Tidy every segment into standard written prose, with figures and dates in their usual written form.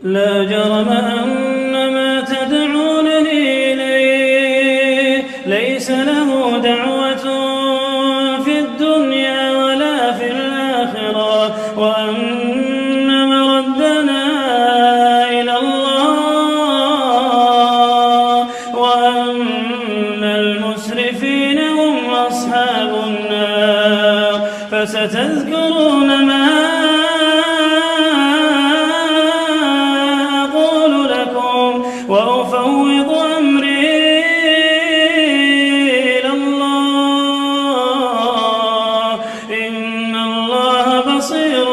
لا جرم أن ما تدعونني إليه ليس له دعوة في الدنيا ولا في الآخرة، وأن مردنا إلى الله، وأن المسرفين هم أصحاب النار. فستذكرون ما أقول لكم وأفوض أمري إلى الله، إن الله بصير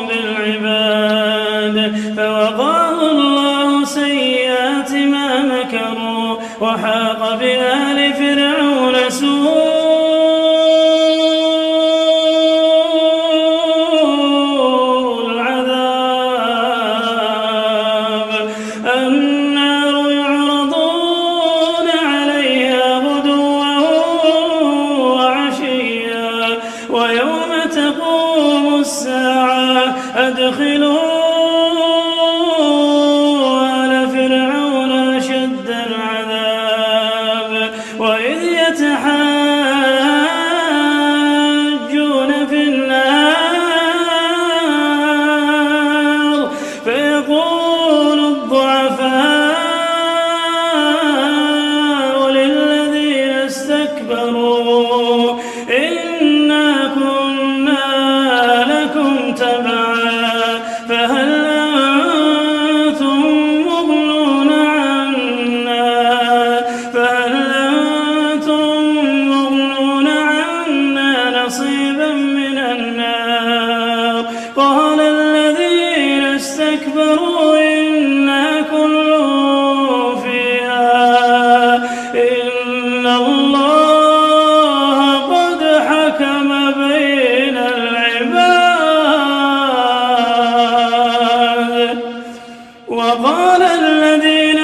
بالعباد. فوقاه الله سيئات ما مكروا، وحاق بآل فرعون سوء العذاب. النار يعرضون عليها غدوا وعشيا، ويوم تقوم الساعة أدخلوا آل فرعون أشد العذاب. وإذ يتحاجون في النار فيقول الضعفاء للذين استكبروا إنا كنا لكم تبعا فهل أنتم مغنون عنا نصيبا من النار؟ قال الذين استكبروا إنا كل فيها إن الله قد حكم بين العباد. وقال الذين